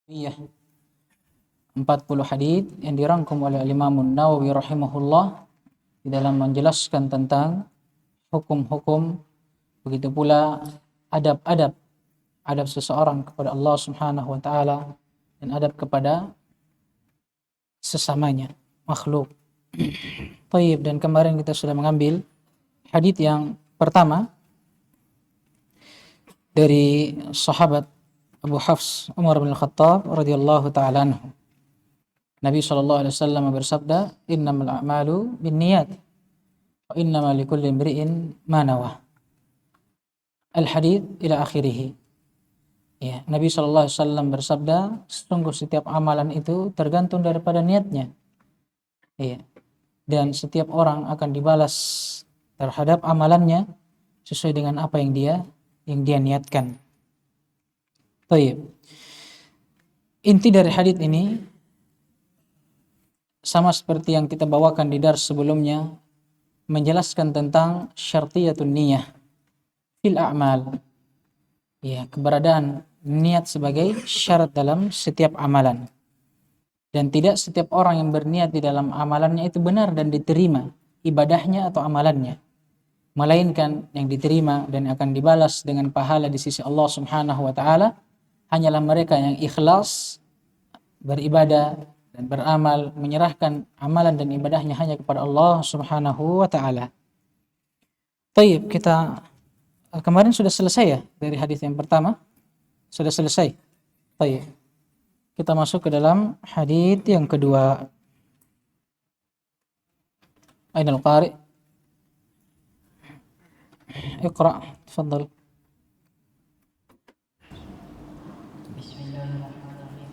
Iya, 40 hadits yang dirangkum oleh Imam Nawawi rahimahullah di dalam menjelaskan tentang hukum-hukum, begitu pula adab-adab seseorang kepada Allah Subhanahu wa taala dan adab kepada sesamanya makhluk. Baik, dan kemarin kita sudah mengambil hadits yang pertama dari sahabat Abu Hafs Umar bin Khattab radhiyallahu taala anhu. Nabi sallallahu alaihi wasallam bersabda, "Innamal a'malu binniyat wa innamal likulli imri'in ma nawa." Al-hadits ila akhirih. Ya, Nabi sallallahu alaihi wasallam bersabda, sungguh setiap amalan itu tergantung daripada niatnya. Ya. Dan setiap orang akan dibalas terhadap amalannya sesuai dengan apa yang dia niatkan. Baik. Inti dari hadits ini sama seperti yang kita bawakan di dars sebelumnya, menjelaskan tentang syartiyatun niyah fil a'mal. Ya, keberadaan niat sebagai syarat dalam setiap amalan. Dan tidak setiap orang yang berniat di dalam amalannya itu benar dan diterima ibadahnya atau amalannya. Melainkan yang diterima dan akan dibalas dengan pahala di sisi Allah Subhanahu wa taala hanyalah mereka yang ikhlas beribadah dan beramal, menyerahkan amalan dan ibadahnya hanya kepada Allah Subhanahu wa taala. Baik, kita kemarin sudah selesai ya dari hadis yang pertama? Sudah selesai. Baik. Kita masuk ke dalam hadis yang kedua. Ainal qari? Iqra, tafadhal. Bismillahirrahmanirrahim.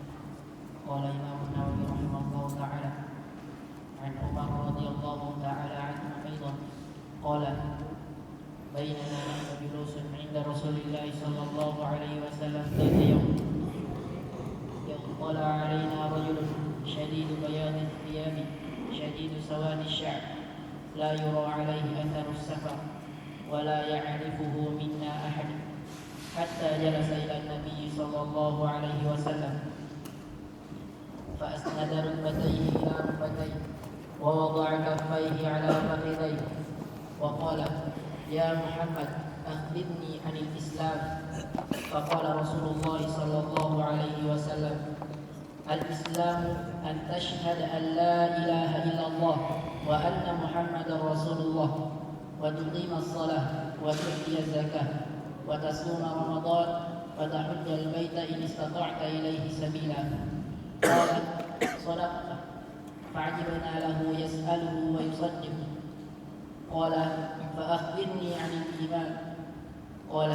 Qala Imam Nawawi rahimahullahu ta'ala an Umar radhiyallahu ta'ala anhu aidan qala bainana nahnu julusun 'inda Rasulillah sallallahu alaihi wasallam dhata yawm يطلع علينا رجل شديد بياض الثياب شديد سواد الشعر لا يرى عليه أثر السفر ولا يعرفه منا أحد حتى جلس إلى النبي صلى الله عليه وسلم فأسند ركبتيه إلى ركبتيه ووضع كفيه على فخذيه وقال يا محمد أخبرني عن الإسلام فقال رسول الله صلى الله عليه وسلم الإسلام أن تشهد أن لا إله إلا الله وأن محمد رسول الله وتقيم الصلاة وتؤتي الزكاة وتصوم رمضان وتحج البيت إن استطعت إليه سبيلا قال صدقت فعجبنا له يسأله ويصدق قال فأخبرني عن الإيمان قال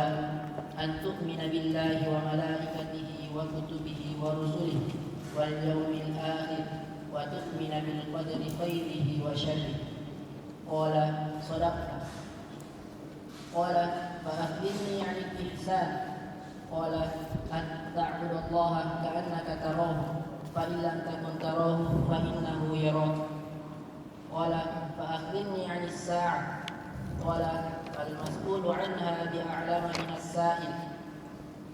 أن تؤمن بالله وملائكته وكتبه ورسله واليوم الآخر وتؤمن بالقدر خيره وشره قال صدقت قال فأخبرني عن الإحسان قال أن تعبد الله كأنك تراه فإن لم تكن تراه فإنه يراك قال فأخبرني عن الساعة قال المسؤول عنها بأعلم من السائل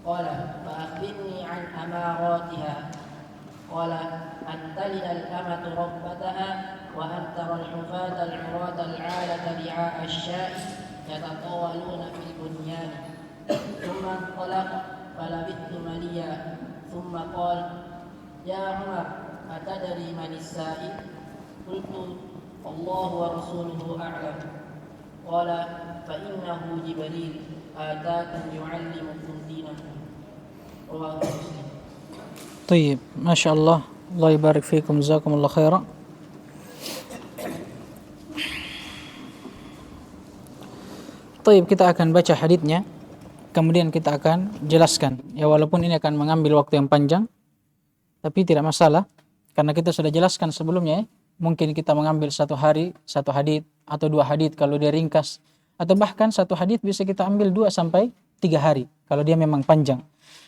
قال فأخبرني عن أماراتها قال أن تلد الأمة ربتها وأن ترى الحفاة العراة العالة رعاء الشاء يتطاولون في البنيان ثم انطلق فلبثت مليا ثم قال يا عمر أتدري من السائل قلت الله ورسوله أعلم قال فإنه جبريل آتاكم يعلمكم دينكم رواه مسلم. طيب، ما شاء الله. Allah يبارك فيكم, jazakumullah khairan. Baik, kita akan baca haditsnya, kemudian kita akan jelaskan. Ya, walaupun ini akan mengambil waktu yang panjang, tapi tidak masalah karena kita sudah jelaskan sebelumnya ya. Mungkin kita mengambil satu hari satu hadits atau dua hadits kalau dia ringkas, atau bahkan satu hadits bisa kita ambil 2 sampai 3 hari kalau dia memang panjang.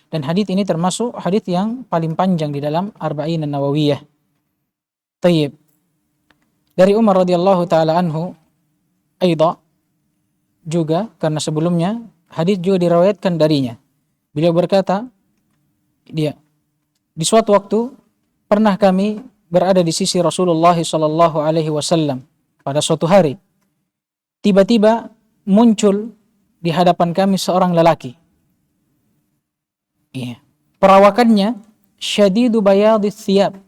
Dan hadits ini termasuk hadits yang paling panjang di dalam Arba'in an-Nawawiyah. Tayyib. Dari Umar radhiyallahu taala anhu aidha, juga karena sebelumnya hadits juga diriwayatkan darinya. Beliau berkata, dia Di suatu waktu pernah kami berada di sisi Rasulullah sallallahu alaihi wasallam pada suatu hari. Tiba-tiba muncul di hadapan kami seorang lelaki. Iya. Perawakannya syadidu bayadis thiyab.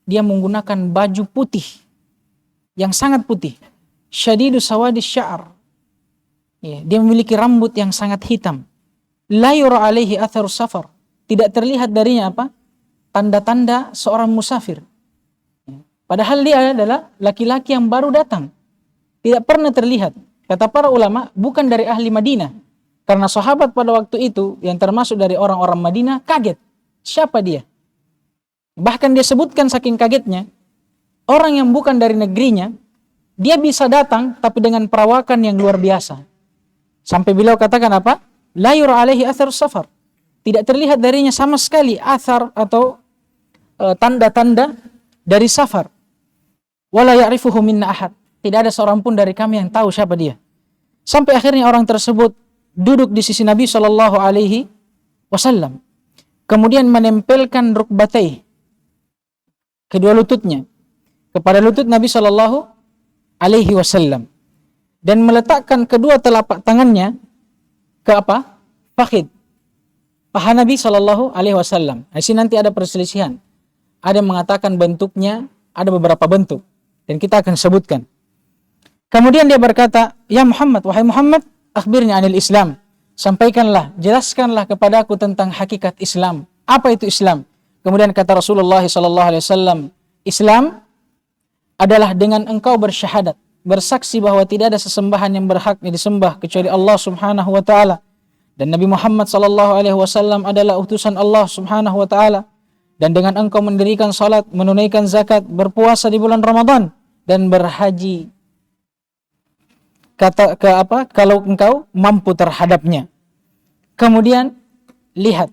Dia menggunakan baju putih yang sangat putih. Syadidu sawadis sya'ar. Iya, dia memiliki rambut yang sangat hitam. La yura alaihi atharus safar. Tidak terlihat darinya apa? Tanda-tanda seorang musafir. Padahal dia adalah laki-laki yang baru datang. Tidak pernah terlihat. Kata para ulama, bukan dari ahli Madinah. Karena sahabat pada waktu itu, yang termasuk dari orang-orang Madinah, kaget. Siapa dia? Bahkan dia sebutkan saking kagetnya, orang yang bukan dari negerinya, dia bisa datang, tapi dengan perawakan yang luar biasa. Sampai beliau katakan apa? La yura alaihi atharus safar. Tidak terlihat darinya sama sekali athar atau tanda-tanda dari safar. Wala ya'rifuhu minna ahad. Tidak ada seorang pun dari kami yang tahu siapa dia. Sampai akhirnya orang tersebut duduk di sisi Nabi sallallahu alaihi wasallam. Kemudian menempelkan rukbatai, kedua lututnya, kepada lutut Nabi sallallahu alaihi wasallam, dan meletakkan kedua telapak tangannya ke apa? Fakhid, paha Nabi sallallahu alaihi wasallam. Di sini nanti ada perselisihan. Ada yang mengatakan bentuknya, ada beberapa bentuk, dan kita akan sebutkan. Kemudian dia berkata, "Ya Muhammad, wahai Muhammad, akhbirni anil Islam." Sampaikanlah, jelaskanlah kepadaku tentang hakikat Islam. Apa itu Islam? Kemudian kata Rasulullah sallallahu alaihi wasallam, Islam adalah dengan engkau bersyahadat, bersaksi bahwa tidak ada sesembahan yang berhak disembah kecuali Allah Subhanahu wa taala, dan Nabi Muhammad sallallahu alaihi wasallam adalah utusan Allah Subhanahu wa taala, dan dengan engkau mendirikan salat, menunaikan zakat, berpuasa di bulan Ramadan, dan berhaji kalau engkau mampu terhadapnya. Kemudian lihat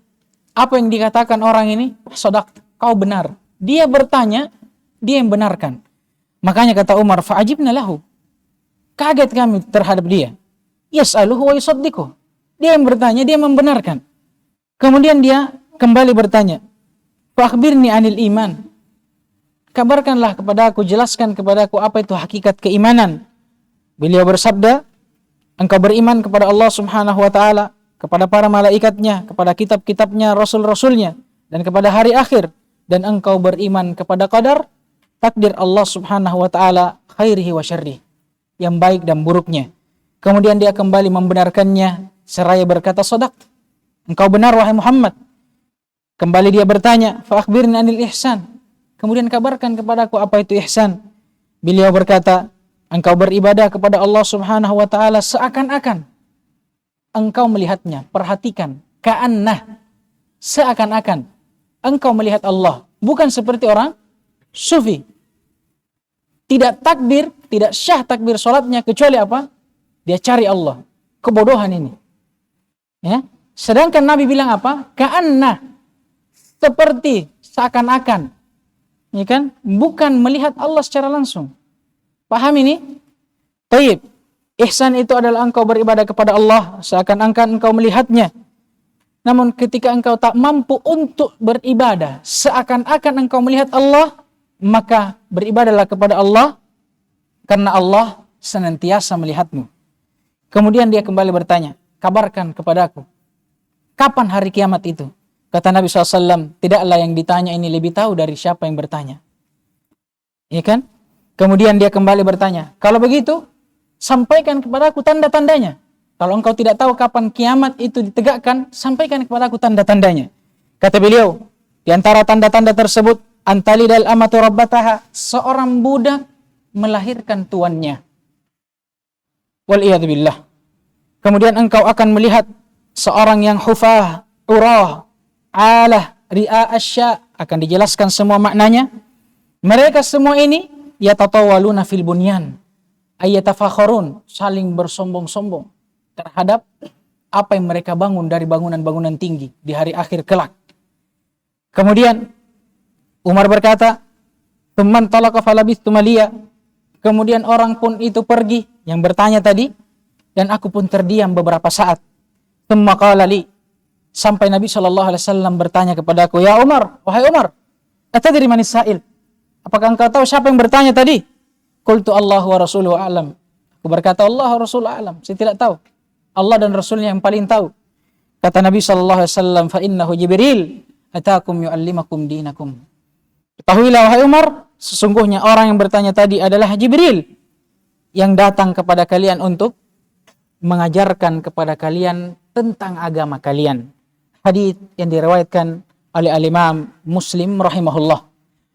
apa yang dikatakan orang ini, sadaq, kau benar. Dia bertanya, dia yang benarkan. Makanya kata Umar, fa'ajibna lahu. Kaget kami terhadap dia. Yas'aluhu wa yusaddiquh. Dia yang bertanya, dia membenarkan. Kemudian dia kembali bertanya, fa'akhbirni anil iman. Kabarkanlah kepada aku, jelaskan kepada aku apa itu hakikat keimanan. Beliau bersabda, engkau beriman kepada Allah Subhanahu wa taala, kepada para malaikatnya, kepada kitab-kitabnya, rasul-rasulnya, dan kepada hari akhir, dan engkau beriman kepada qadar, takdir Allah Subhanahu wa taala, khairihi wa syarrihi, yang baik dan buruknya. Kemudian dia kembali membenarkannya seraya berkata, shadaq, engkau benar wahai Muhammad. Kembali dia bertanya, fa akhbirni anil ihsan. Kemudian kabarkan kepadaku apa itu ihsan. Beliau berkata, engkau beribadah kepada Allah Subhanahu wa taala seakan-akan engkau melihatnya. Perhatikan, ka'annah, seakan-akan engkau melihat Allah, bukan seperti orang sufi. Tidak takbir, tidak syah takbir salatnya kecuali apa? Dia cari Allah. Kebodohan ini. Ya. Sedangkan Nabi bilang apa? Ka'annah, seperti, seakan-akan. Ya kan? Bukan melihat Allah secara langsung. Paham ini? Taib. Ihsan itu adalah engkau beribadah kepada Allah seakan-akan engkau melihatnya. Namun ketika engkau tak mampu untuk beribadah seakan-akan engkau melihat Allah, maka beribadahlah kepada Allah karena Allah senantiasa melihatmu. Kemudian dia kembali bertanya, kabarkan kepadaku, kapan hari kiamat itu? Kata Nabi SAW, tidaklah yang ditanya ini lebih tahu dari siapa yang bertanya. Ya kan? Kemudian dia kembali bertanya, kalau begitu, sampaikan kepadaku tanda-tandanya. Kalau engkau tidak tahu kapan kiamat itu ditegakkan, sampaikan kepadaku tanda-tandanya. Kata beliau, di antara tanda-tanda tersebut, antalidal amatu rabbataha, seorang budak melahirkan tuannya. Wal'iyadzubillah. Kemudian engkau akan melihat seorang yang hufah, urah, alah, ri'a asya, akan dijelaskan semua maknanya. Mereka semua ini yatatawaluna fil bunyan, ayyatafakharun, saling bersombong-sombong terhadap apa yang mereka bangun dari bangunan-bangunan tinggi di hari akhir kelak. Kemudian Umar berkata, "Tsumman talaqa falabithtu maliya." Kemudian orang pun itu pergi yang bertanya tadi, dan aku pun terdiam beberapa saat. Tsumma qala li, Sampai Nabi SAW bertanya kepadaku, "Ya Umar, wahai Umar, atadri manis sa'il? Apakah engkau tahu siapa yang bertanya tadi?" Qultu Allah wa rasuluhu a'lam. Aku berkata, Allah wa rasuluhu a'lam. Saya tidak tahu. Allah dan Rasulnya yang paling tahu. Kata Nabi SAW, "Fa innahu Jibril atakum yu'allimakum dinakum." Ketahuilah wahai Umar, sesungguhnya orang yang bertanya tadi adalah Jibril yang datang kepada kalian untuk mengajarkan kepada kalian tentang agama kalian. Hadis yang diriwayatkan oleh Al-Imam Muslim rahimahullah.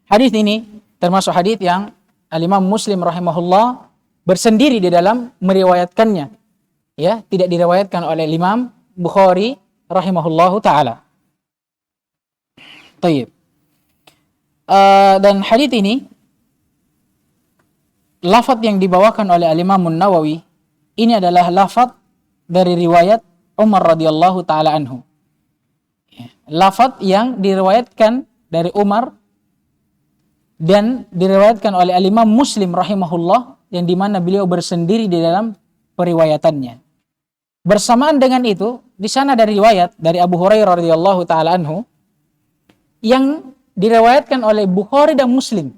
Hadis ini termasuk hadis yang Al-Imam Muslim rahimahullah bersendiri di dalam meriwayatkannya. Ya, tidak diriwayatkan oleh Imam Bukhari rahimahullahu taala. Tayyib. Dan hadis ini lafaz yang dibawakan oleh Al-Imam Nawawi ini adalah lafaz dari riwayat Umar radhiyallahu taala anhu. Lafaz yang diriwayatkan dari Umar dan diriwayatkan oleh Al-Imam Muslim rahimahullah, yang dimana beliau bersendiri di dalam periwayatannya. Bersamaan dengan itu, di sana ada riwayat dari Abu Hurairah radhiyallahu taala anhu yang diriwayatkan oleh Bukhari dan Muslim.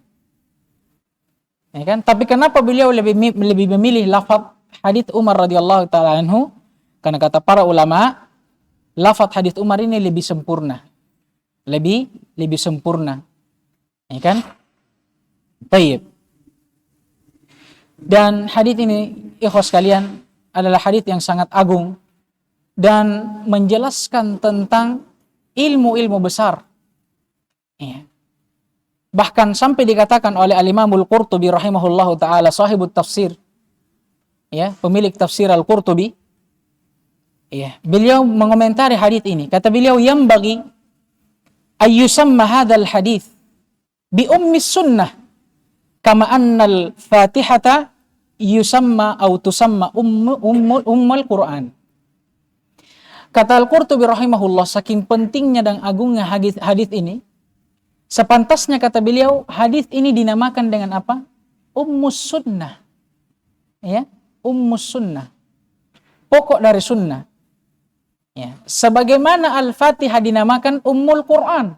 Ya kan? Tapi kenapa beliau lebih memilih lafaz hadits Umar radhiyallahu taala anhu? Karena kata para ulama, lafaz hadits Umar ini lebih sempurna. Lebih sempurna. Ya kan? Baik. Dan hadits ini, ikhwas sekalian, adalah hadits yang sangat agung dan menjelaskan tentang ilmu-ilmu besar. Ya. Bahkan sampai dikatakan oleh Al-Imam Al-Qurtubi rahimahullahu taala, sahibut tafsir, ya, pemilik tafsir Al-Qurtubi, ya, beliau mengomentari hadits ini. Kata beliau, yang bagi ayyusamma hadzal hadits bi ummis sunnah kama annal fatihata yusamma atau tusamma ummul Quran. Kata Al-Qurtubi rahimahullah, saking pentingnya dan agungnya hadis ini, sepantasnya kata beliau, hadis ini dinamakan dengan apa? Ummus sunnah. Ya, ummus sunnah. Pokok dari sunnah. Ya, sebagaimana Al-Fatihah dinamakan Ummul Quran.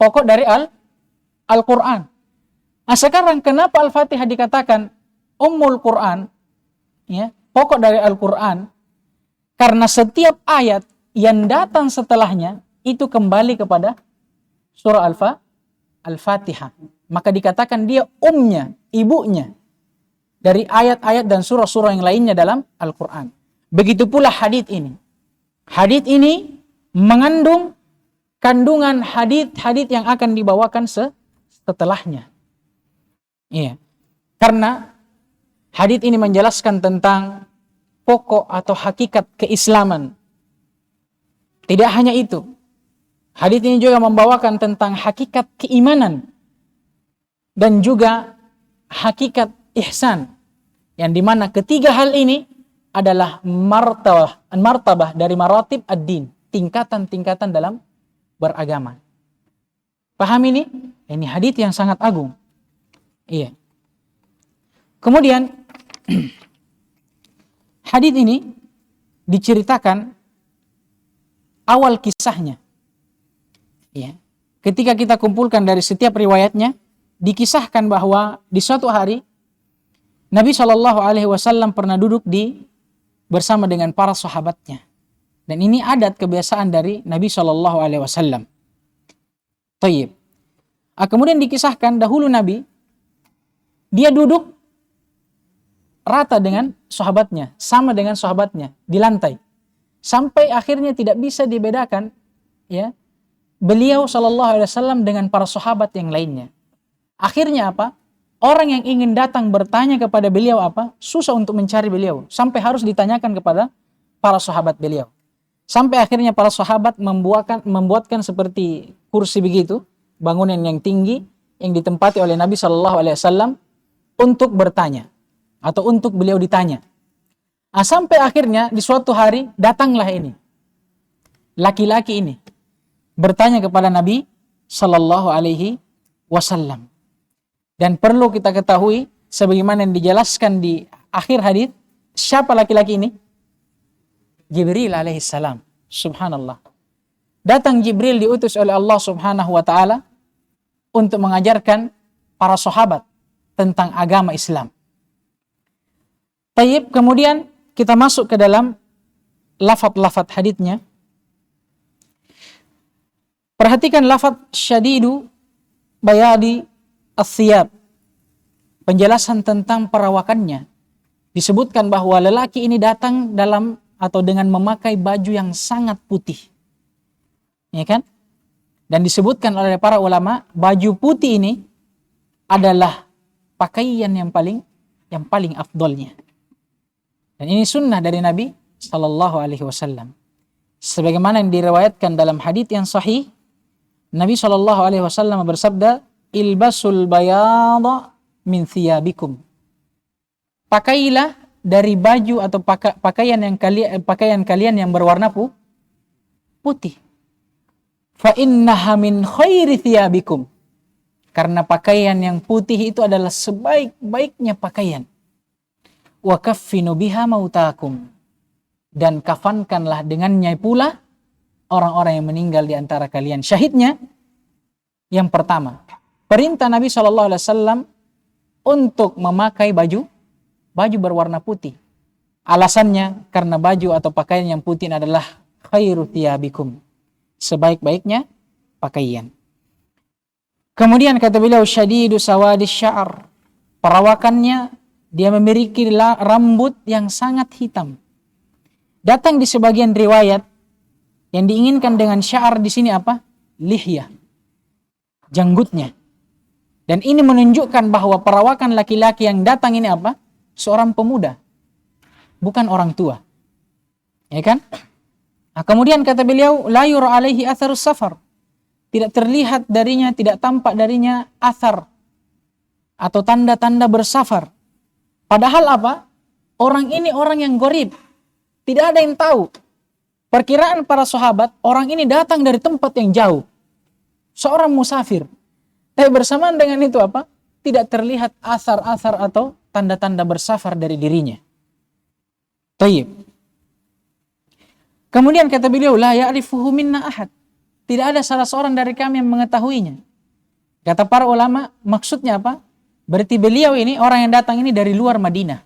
Pokok dari Al-Quran. Nah, sekarang kenapa Al-Fatihah dikatakan Ummul Quran? Ya, pokok dari Al-Quran. Karena setiap ayat yang datang setelahnya itu kembali kepada surah Al-Fatihah. Maka dikatakan dia umnya, ibunya dari ayat-ayat dan surah-surah yang lainnya dalam Al-Quran. Begitu pula hadits ini. Hadits ini mengandung kandungan hadits yang akan dibawakan setelahnya. Iya. Karena hadits ini menjelaskan tentang pokok atau hakikat keislaman. Tidak hanya itu. Hadits ini juga membawakan tentang hakikat keimanan dan juga hakikat ihsan, yang dimana ketiga hal ini adalah martabah dari maratib ad-din, tingkatan-tingkatan dalam beragama. Paham ini? Ini hadits yang sangat agung. Iya. Kemudian hadits ini diceritakan awal kisahnya. Ya. Ketika kita kumpulkan dari setiap riwayatnya, dikisahkan bahwa di suatu hari Nabi SAW pernah duduk bersama dengan para sahabatnya. Dan ini adat kebiasaan dari Nabi SAW. Tayyib. Kemudian dikisahkan dahulu Nabi, dia duduk rata dengan sahabatnya, sama dengan sahabatnya di lantai. Sampai akhirnya tidak bisa dibedakan, ya, beliau SAW dengan para sahabat yang lainnya. Akhirnya apa? Orang yang ingin datang bertanya kepada beliau apa? Susah untuk mencari beliau. Sampai harus ditanyakan kepada para sahabat beliau. Sampai akhirnya para sahabat membuatkan seperti kursi begitu, bangunan yang tinggi yang ditempati oleh Nabi SAW untuk bertanya atau untuk beliau ditanya. Sampai akhirnya di suatu hari datanglah ini, laki-laki ini bertanya kepada Nabi SAW. Dan perlu kita ketahui, sebagaimana yang dijelaskan di akhir hadis, siapa laki-laki ini? Jibril alaihissalam. Subhanallah. datang Jibril diutus oleh Allah Subhanahu wa taala untuk mengajarkan para sahabat tentang agama Islam. Tayyib, kemudian kita masuk ke dalam lafaz-lafaz haditsnya. Perhatikan lafaz syadidu bayadi as-siyab. Penjelasan tentang perawakannya. Disebutkan bahwa lelaki ini datang dalam atau dengan memakai baju yang sangat putih. Ya kan? Dan disebutkan oleh para ulama, baju putih ini adalah pakaian yang paling afdolnya. Dan ini sunnah dari Nabi sallallahu alaihi wasallam. Sebagaimana yang diriwayatkan dalam hadits yang sahih, Nabi sallallahu alaihi wasallam bersabda, "Ilbasul bayadha min thiyabikum." Pakailah dari baju atau pakaian kalian yang berwarna putih. Fa innaha min khairi thiyabikum. Karena pakaian yang putih itu adalah sebaik-baiknya pakaian. Wa kaffinu biha mautakum. Dan kafankanlah dengannya pula orang-orang yang meninggal di antara kalian. Syahidnya yang pertama, perintah Nabi SAW untuk memakai baju berwarna putih. Alasannya karena baju atau pakaian yang putih adalah khairu thiyabikum, sebaik-baiknya pakaian. Kemudian kata beliau, syadidu sawadis sya'ar, perawakannya dia memiliki rambut yang sangat hitam. Datang di sebagian riwayat yang diinginkan dengan sya'ar di sini apa? Lihyah, janggutnya. Dan ini menunjukkan bahwa perawakan laki-laki yang datang ini apa? Seorang pemuda, bukan orang tua. Ya kan? Nah, kemudian kata beliau, la yura alaihi atharus safar. Tidak terlihat darinya, tidak tampak darinya athar atau tanda-tanda bersafar. Padahal apa? Orang ini orang yang gharib. Tidak ada yang tahu. Perkiraan para sahabat, orang ini datang dari tempat yang jauh. Seorang musafir. Tapi bersamaan dengan itu apa? Tidak terlihat asar-asar atau tanda-tanda bersafar dari dirinya. Tayyib. Kemudian kata beliau, la ya'rifuhu minna ahad. Tidak ada salah seorang dari kami yang mengetahuinya. Kata para ulama, maksudnya apa? Berarti beliau ini, orang yang datang ini dari luar Madinah.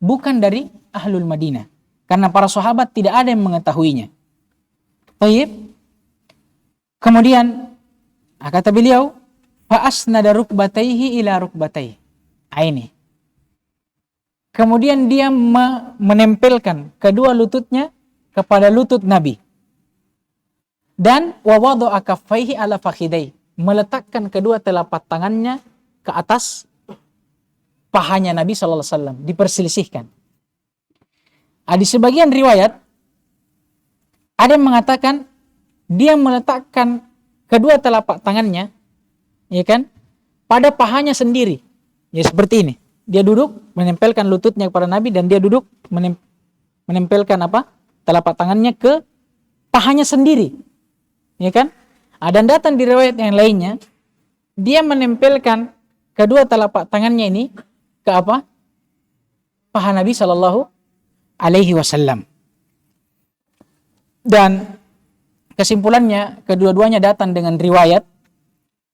Bukan dari ahlul Madinah. Karena para sahabat tidak ada yang mengetahuinya. Tayyib. Kemudian, kata beliau, fa'asnada rukbatayhi ila rukbatayhi. Ini. Kemudian dia menempelkan kedua lututnya kepada lutut Nabi. Dan wawadha'a kaffaihi ala fakhidai, meletakkan kedua telapak tangannya ke atas pahanya Nabi sallallahu alaihi wasallam, diperselisihkan. Di sebagian riwayat ada yang mengatakan dia meletakkan kedua telapak tangannya, ya kan, pada pahanya sendiri. Ya seperti ini. Dia duduk menempelkan lututnya kepada Nabi dan dia duduk menempelkan apa? Telapak tangannya ke pahanya sendiri. Ya kan? Dan datang di riwayat yang lainnya, dia menempelkan kedua telapak tangannya ini ke apa? Paha Nabi sallallahu alaihi wasallam. Dan kesimpulannya kedua-duanya datang dengan riwayat,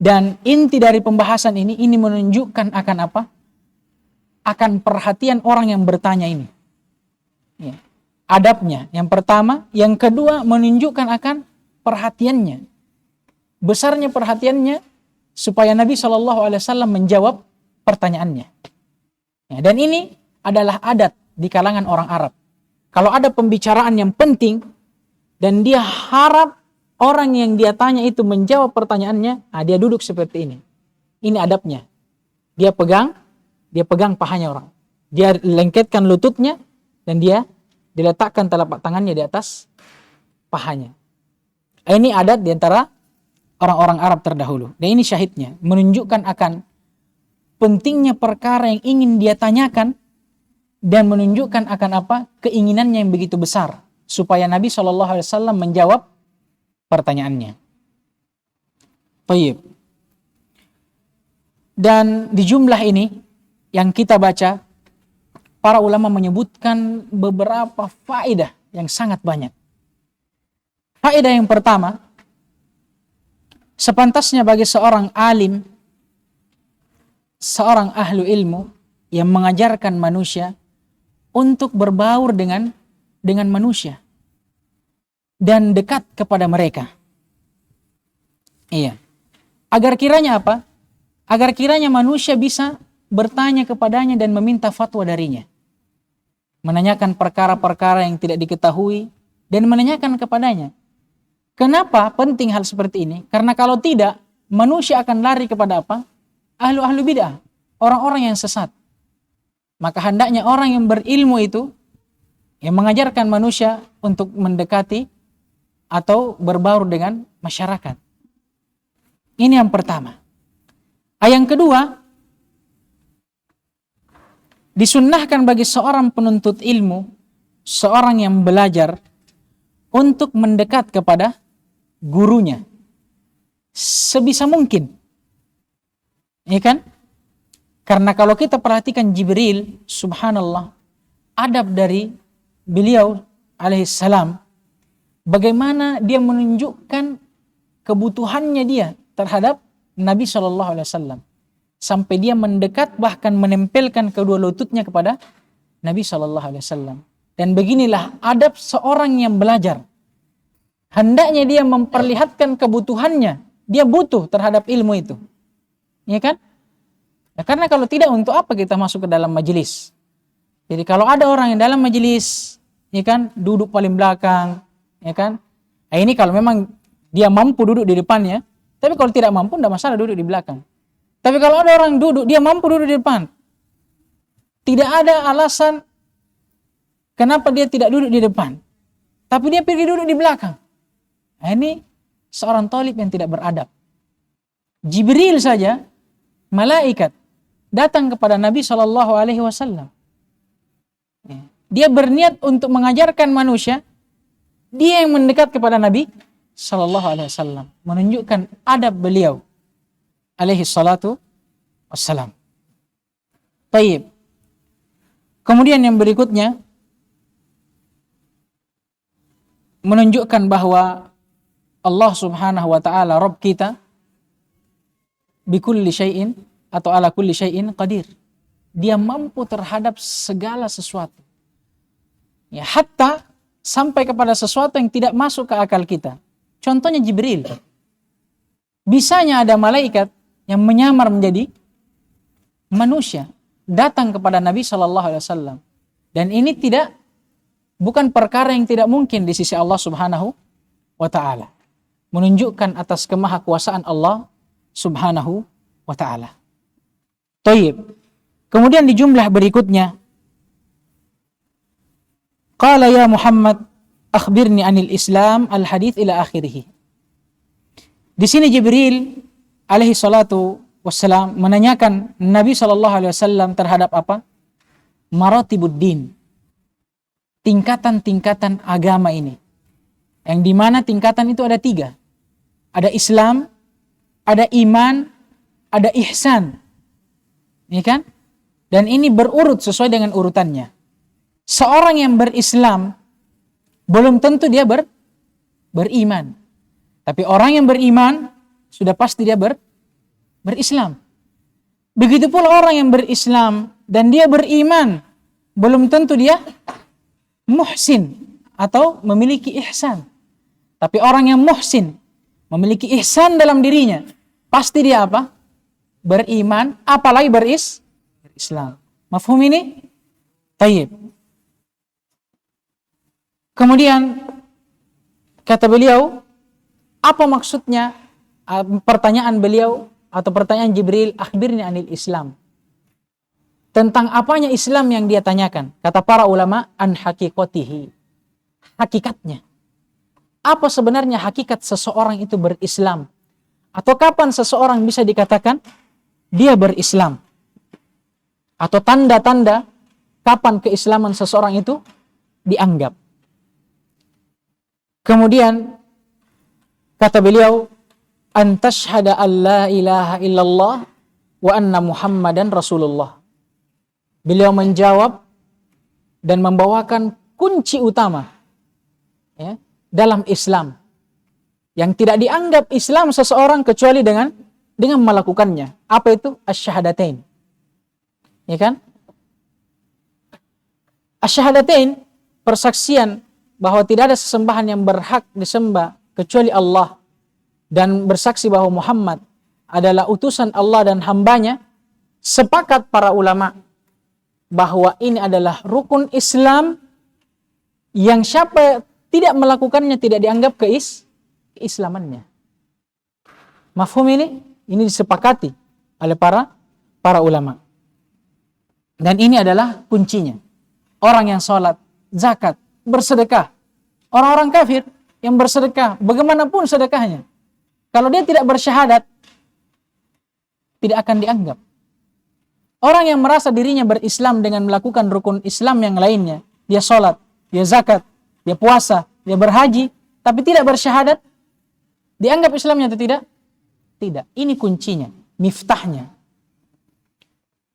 dan inti dari pembahasan ini menunjukkan akan apa? Akan perhatian orang yang bertanya ini. Ya. Adabnya yang pertama, yang kedua menunjukkan akan perhatiannya. Besarnya perhatiannya supaya Nabi SAW menjawab pertanyaannya. Ya, dan ini adalah adat di kalangan orang Arab. Kalau ada pembicaraan yang penting dan dia harap orang yang dia tanya itu menjawab pertanyaannya, dia duduk seperti ini. Ini adabnya. Dia pegang pahanya orang. Dia lengketkan lututnya dan dia diletakkan telapak tangannya di atas pahanya. Ini adat di antara orang-orang Arab terdahulu. Dan ini syahidnya, menunjukkan akan pentingnya perkara yang ingin dia tanyakan dan menunjukkan akan apa? Keinginannya yang begitu besar supaya Nabi SAW menjawab pertanyaannya. Baik. Dan di jumlah ini yang kita baca, para ulama menyebutkan beberapa faedah yang sangat banyak. Faedah yang pertama, sepantasnya bagi seorang alim, seorang ahlu ilmu yang mengajarkan manusia untuk berbaur dengan manusia dan dekat kepada mereka. Iya. Agar kiranya apa? Agar kiranya manusia bisa bertanya kepadanya dan meminta fatwa darinya. Menanyakan perkara-perkara yang tidak diketahui dan menanyakan kepadanya. Kenapa penting hal seperti ini? Karena kalau tidak, manusia akan lari kepada apa? Ahlu bid'ah, orang-orang yang sesat. Maka hendaknya orang yang berilmu itu yang mengajarkan manusia untuk mendekati atau berbaur dengan masyarakat. Ini yang pertama. Yang kedua, disunnahkan bagi seorang penuntut ilmu, seorang yang belajar, untuk mendekat kepada gurunya sebisa mungkin. Ya kan? Karena kalau kita perhatikan Jibril, subhanallah, adab dari beliau alaihissalam, bagaimana dia menunjukkan kebutuhannya dia terhadap Nabi SAW, sampai dia mendekat bahkan menempelkan kedua lututnya kepada Nabi SAW. Dan beginilah adab seorang yang belajar. Hendaknya dia memperlihatkan kebutuhannya, dia butuh terhadap ilmu itu, ya kan? Ya, karena kalau tidak, untuk apa kita masuk ke dalam majelis? Jadi kalau ada orang yang dalam majelis, ya kan, duduk paling belakang, ya kan? Ini kalau memang dia mampu duduk di depannya, tapi kalau tidak mampu tidak masalah duduk di belakang. Tapi kalau ada orang duduk, dia mampu duduk di depan, tidak ada alasan kenapa dia tidak duduk di depan, tapi dia pergi duduk di belakang. Ini seorang thalib yang tidak beradab. Jibril saja, malaikat, datang kepada Nabi SAW. Dia berniat untuk mengajarkan manusia, dia yang mendekat kepada Nabi SAW, menunjukkan adab beliau alaihi salatu wassalam. Baik. Kemudian yang berikutnya menunjukkan bahwa Allah subhanahu wa ta'ala Rabb kita bikulli syai'in atau ala kulli syai'in qadir. Dia mampu terhadap segala sesuatu. Ya, hatta sampai kepada sesuatu yang tidak masuk ke akal kita. Contohnya Jibril. Bisanya ada malaikat yang menyamar menjadi manusia datang kepada Nabi SAW. Dan ini bukan perkara yang tidak mungkin di sisi Allah subhanahu wa ta'ala. Menunjukkan atas kemahakuasaan Allah subhanahu wa ta'ala. Taib. Kemudian di jumlah berikutnya, qala ya Muhammad akhbirni anil Islam al-hadith ila akhirih. Di sini Jibril alaihi salatu wassalam menanyakan Nabi SAW terhadap apa? Maratibuddin. Tingkatan-tingkatan agama ini. Yang dimana tingkatan itu ada 3. Ada Islam, ada iman, ada ihsan. Ini kan? Dan ini berurut sesuai dengan urutannya. Seorang yang berislam belum tentu dia beriman. Tapi orang yang beriman sudah pasti dia berislam. Begitu pula orang yang berislam dan dia beriman, belum tentu dia muhsin atau memiliki ihsan. Tapi orang yang muhsin, memiliki ihsan dalam dirinya, pasti dia apa? Beriman, apalagi berislam. Mafhum ini? Tayyib. Kemudian kata beliau, apa maksudnya pertanyaan beliau atau pertanyaan Jibril, akhbirni anil Islam. Tentang apanya Islam yang dia tanyakan? Kata para ulama, an haqiqatihi. Hakikatnya. Apa sebenarnya hakikat seseorang itu berislam? Atau kapan seseorang bisa dikatakan dia berislam? Atau tanda-tanda kapan keislaman seseorang itu dianggap? Kemudian kata beliau, an tashhada an la ilaha illallah wa anna Muhammadan Rasulullah. Beliau menjawab dan membawakan kunci utama, ya, dalam Islam, yang tidak dianggap Islam seseorang kecuali dengan melakukannya. Apa itu? Asyhadatain. Ya kan? Asyhadatain, persaksian bahwa tidak ada sesembahan yang berhak disembah kecuali Allah, dan bersaksi bahwa Muhammad adalah utusan Allah dan hambanya. Sepakat para ulama bahwa ini adalah rukun Islam yang siapa tidak melakukannya tidak dianggap keislamannya. Mafhum ini? Ini disepakati oleh para ulama. Dan ini adalah kuncinya. Orang yang sholat, zakat, bersedekah. Orang-orang kafir yang bersedekah, bagaimanapun sedekahnya, kalau dia tidak bersyahadat, tidak akan dianggap. Orang yang merasa dirinya berislam dengan melakukan rukun Islam yang lainnya, dia sholat, dia zakat, dia puasa, dia berhaji, tapi tidak bersyahadat, dianggap Islamnya atau tidak? Tidak. Ini kuncinya, miftahnya.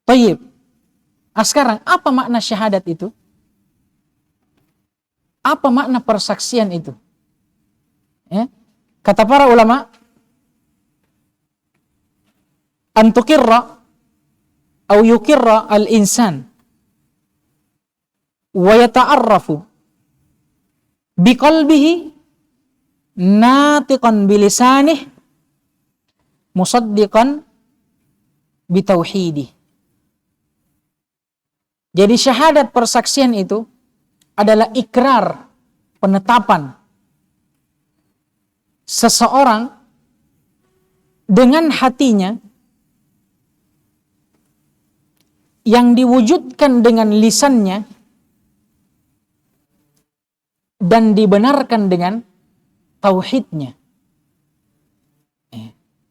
Tayyib. Sekarang, apa makna syahadat itu? Apa makna persaksian itu? Ya. Kata para ulama, antukirra au yukirra al-insan wa yata'arrafu biqalbihi natiqan bilisanih musaddiqan bitauhidih. Jadi syahadat persaksian itu adalah ikrar, penetapan seseorang dengan hatinya yang diwujudkan dengan lisannya dan dibenarkan dengan tauhidnya.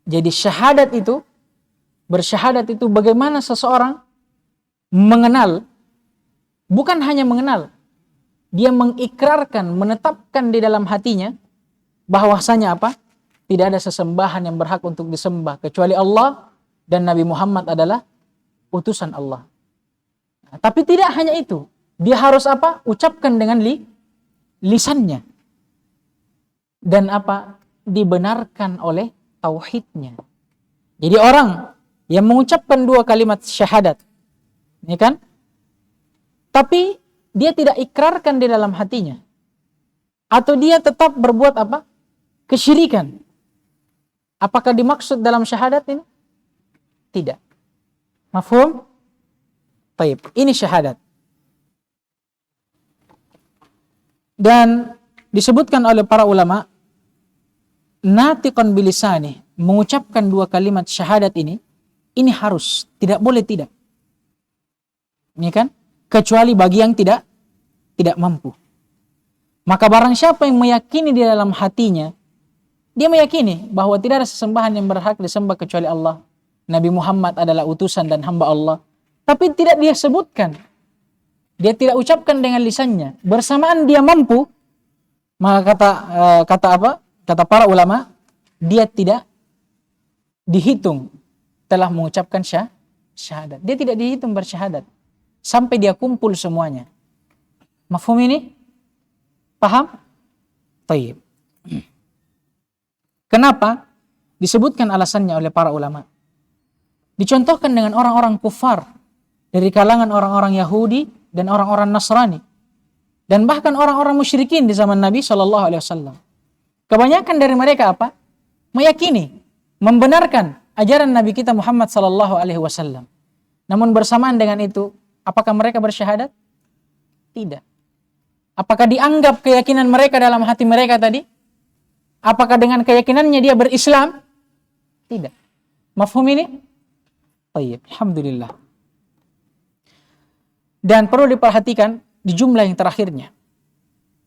Jadi syahadat itu, bersyahadat itu bagaimana seseorang mengenal, bukan hanya mengenal, dia mengikrarkan, menetapkan di dalam hatinya bahwasanya apa? Tidak ada sesembahan yang berhak untuk disembah kecuali Allah, dan Nabi Muhammad adalah utusan Allah. Nah, tapi tidak hanya itu, dia harus apa? Ucapkan dengan lisannya, dan apa? Dibenarkan oleh tauhidnya. Jadi orang yang mengucapkan dua kalimat syahadat, ya kan? Tapi dia tidak ikrarkan di dalam hatinya, atau dia tetap berbuat apa? Kesyirikan. Apakah dimaksud dalam syahadat ini? Tidak. Mafhum? Baik, ini syahadat. Dan disebutkan oleh para ulama, natiqan bilisani, mengucapkan dua kalimat syahadat ini harus, tidak boleh tidak. Ini kan? Kecuali bagi yang tidak mampu. Maka barang siapa yang meyakini di dalam hatinya, dia meyakini bahwa tidak ada sesembahan yang berhak disembah kecuali Allah, Nabi Muhammad adalah utusan dan hamba Allah, tapi tidak dia sebutkan, dia tidak ucapkan dengan lisannya, bersamaan dia mampu, maka kata para ulama, dia tidak dihitung telah mengucapkan syahadat. Dia tidak dihitung bersyahadat sampai dia kumpul semuanya. Mafhum ini? Paham? Tayyib. Kenapa? Disebutkan alasannya oleh para ulama. Dicontohkan dengan orang-orang kufar dari kalangan orang-orang Yahudi dan orang-orang Nasrani, dan bahkan orang-orang musyrikin di zaman Nabi SAW. Kebanyakan dari mereka apa? Meyakini, membenarkan ajaran Nabi kita Muhammad SAW. Namun bersamaan dengan itu, apakah mereka bersyahadat? Tidak. Apakah dianggap keyakinan mereka dalam hati mereka tadi? Apakah dengan keyakinannya dia berislam? Tidak. Mafhum ini? Baik, alhamdulillah. Dan perlu diperhatikan di jumlah yang terakhirnya.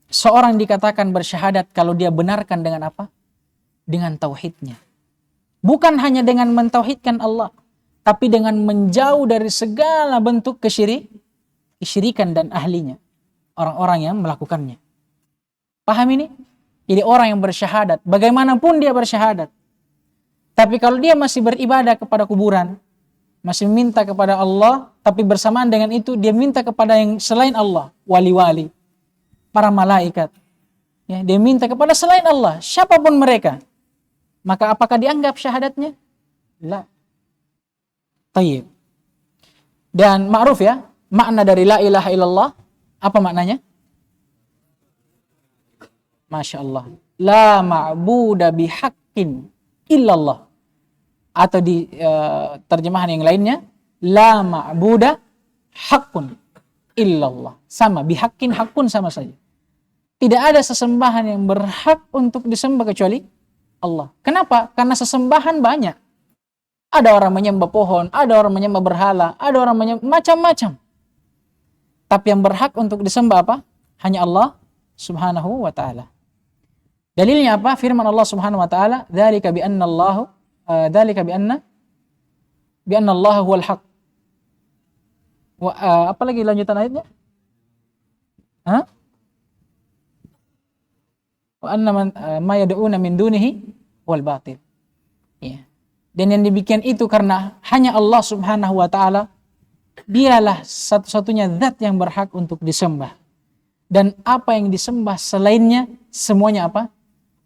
Seorang dikatakan bersyahadat kalau dia benarkan dengan apa? Dengan tauhidnya. Bukan hanya dengan mentauhidkan Allah, tapi dengan menjauh dari segala bentuk kesyirikan dan ahlinya. Orang-orang yang melakukannya. Paham ini? Jadi orang yang bersyahadat, bagaimanapun dia bersyahadat, tapi kalau dia masih beribadah kepada kuburan, masih minta kepada Allah, tapi bersamaan dengan itu dia minta kepada yang selain Allah, wali-wali, para malaikat, Ya, dia minta kepada selain Allah, siapapun mereka. Maka apakah dianggap syahadatnya? La. Tayyib. Dan ma'ruf ya, makna dari la ilaha illallah, apa maknanya? Masya Allah. La ma'buda bihaqqin illallah. Atau di terjemahan yang lainnya, la ma'buda haqqun illallah. Sama, bihaqqin haqqun sama saja. Tidak ada sesembahan yang berhak untuk disembah kecuali Allah. Kenapa? Karena sesembahan banyak. Ada orang menyembah pohon, ada orang menyembah berhala, ada orang menyembah macam-macam. Tapi yang berhak untuk disembah apa? Hanya Allah Subhanahu wa ta'ala. Dalilnya apa? Firman Allah Subhanahu wa ta'ala, "Dzalika bi anna Allah huwal haq." Apa lagi lanjutan ayatnya? Wa anna ma yad'una min dunihi wal batil. Ya. Dan yang demikian itu karena hanya Allah Subhanahu wa ta'ala, dialah satu-satunya zat yang berhak untuk disembah. Dan apa yang disembah selainnya semuanya apa?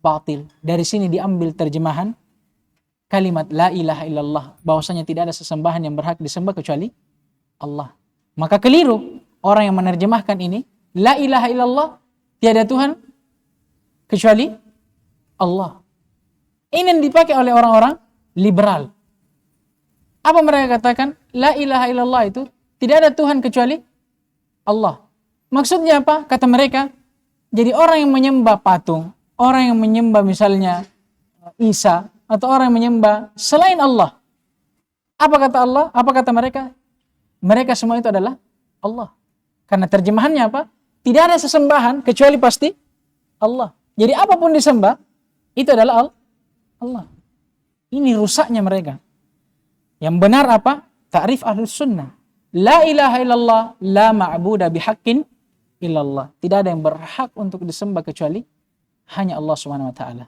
Batil. Dari sini diambil terjemahan kalimat la ilaha illallah, bahwasanya tidak ada sesembahan yang berhak disembah kecuali Allah. Maka keliru orang yang menerjemahkan ini, la ilaha illallah, tiada Tuhan kecuali Allah. Ini yang dipakai oleh orang-orang liberal. Apa mereka katakan? La ilaha illallah itu tidak ada Tuhan kecuali Allah. Maksudnya apa? Kata mereka, jadi orang yang menyembah patung, orang yang menyembah misalnya Isa, atau orang yang menyembah selain Allah. Apa kata Allah? Apa kata mereka? Mereka semua itu adalah Allah. Karena terjemahannya apa? Tidak ada sesembahan kecuali pasti Allah. Jadi apapun disembah, itu adalah Allah. Ini rusaknya mereka. Yang benar apa? Ta'rif Ahlus Sunnah. La ilaha illallah, la ma'buda bihaqqin illallah. Tidak ada yang berhak untuk disembah kecuali hanya Allah Subhanahu wa ta'ala.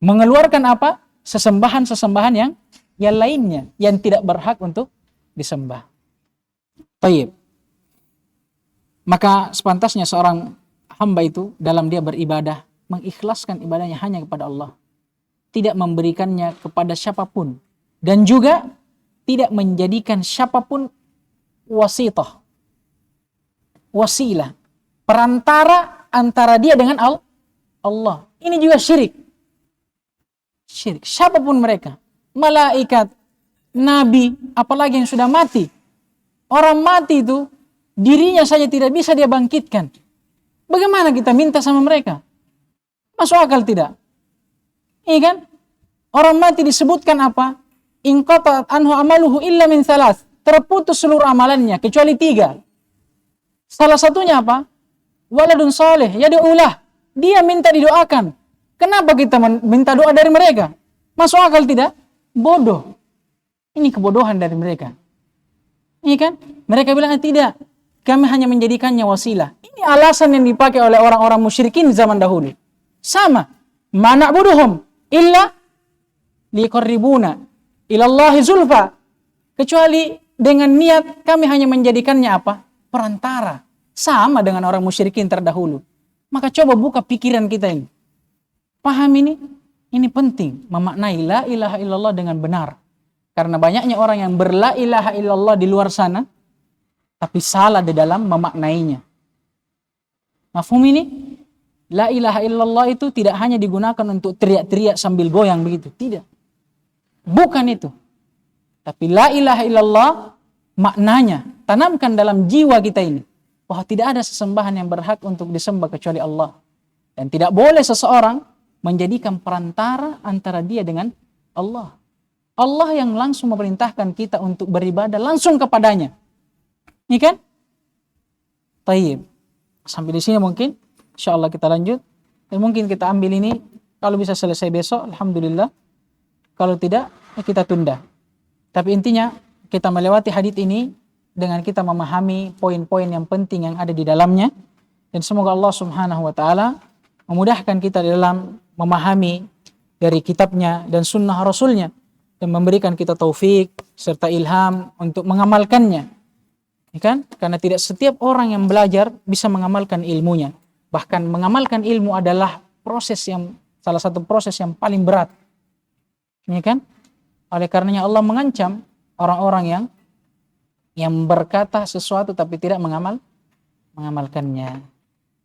Mengeluarkan apa? Sesembahan-sesembahan yang lainnya, yang tidak berhak untuk disembah. Tayyib. Maka sepantasnya seorang hamba itu dalam dia beribadah, mengikhlaskan ibadahnya hanya kepada Allah. Tidak memberikannya kepada siapapun. Dan juga tidak menjadikan siapapun wasitah. Wasilah. Perantara antara dia dengan Allah. Ini juga syirik. Syirik. Siapapun mereka. Malaikat, nabi, apalagi yang sudah mati. Orang mati itu, dirinya saja tidak bisa dia bangkitkan. Bagaimana kita minta sama mereka? Masuk akal tidak? Iya kan? Orang mati disebutkan apa? Inqata'at anhu amaluhu illa min thalath. Terputus seluruh amalannya kecuali 3. Salah satunya apa? Waladun saleh yad'ulah. Dia minta didoakan. Kenapa kita minta doa dari mereka? Masuk akal tidak? Bodoh. Ini kebodohan dari mereka. Iya kan? Mereka bilang tidak. Kami hanya menjadikannya wasilah. Ini alasan yang dipakai oleh orang-orang musyrikin zaman dahulu. Sama. Ma na'buduhum illa liqarribuna ilallahi zulfa. Kecuali dengan niat kami hanya menjadikannya apa? Perantara. Sama dengan orang musyrikin terdahulu. Maka coba buka pikiran kita ini. Paham ini? Ini penting. Memaknai la ilaha illallah dengan benar. Karena banyaknya orang yang berla ilaha illallah di luar sana, tapi salah di dalam memaknainya. Mafhum ini? La ilaha illallah itu tidak hanya digunakan untuk teriak-teriak sambil goyang begitu. Tidak. Bukan itu. Tapi la ilaha illallah maknanya. Tanamkan dalam jiwa kita ini. Bahwa tidak ada sesembahan yang berhak untuk disembah kecuali Allah. Dan tidak boleh seseorang menjadikan perantara antara dia dengan Allah. Allah yang langsung memerintahkan kita untuk beribadah langsung kepadanya. Ini kan? Tayyib. Sampai di sini mungkin. InsyaAllah kita lanjut. Dan mungkin kita ambil ini. Kalau bisa selesai besok, alhamdulillah. Kalau tidak, kita tunda. Tapi intinya, kita melewati hadits ini dengan kita memahami poin-poin yang penting yang ada di dalamnya. Dan semoga Allah Subhanahu wa ta'ala memudahkan kita dalam memahami dari kitabnya dan sunnah rasulnya. Dan memberikan kita taufik serta ilham untuk mengamalkannya. Ya kan? Karena tidak setiap orang yang belajar bisa mengamalkan ilmunya. Bahkan mengamalkan ilmu adalah salah satu proses yang paling berat. Ini kan? Oleh karenanya Allah mengancam orang-orang yang berkata sesuatu tapi tidak mengamalkannya.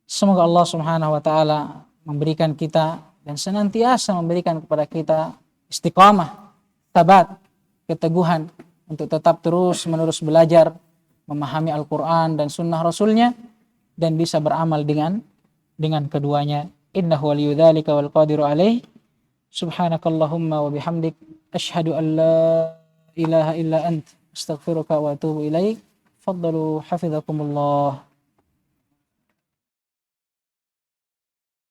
Semoga Allah Subhanahu wa taala memberikan kita dan senantiasa memberikan kepada kita istiqamah, tabat, keteguhan untuk tetap terus-menerus belajar, memahami Al-Qur'an dan sunnah Rasulnya, dan bisa beramal dengan keduanya. Innahu waliyudzalika wal qadiru alaih. Subhanakallahumma wa bihamdik asyhadu an la ilaha illa ant astaghfiruka wa atubu ilaik. Faddalu hafizakumullah.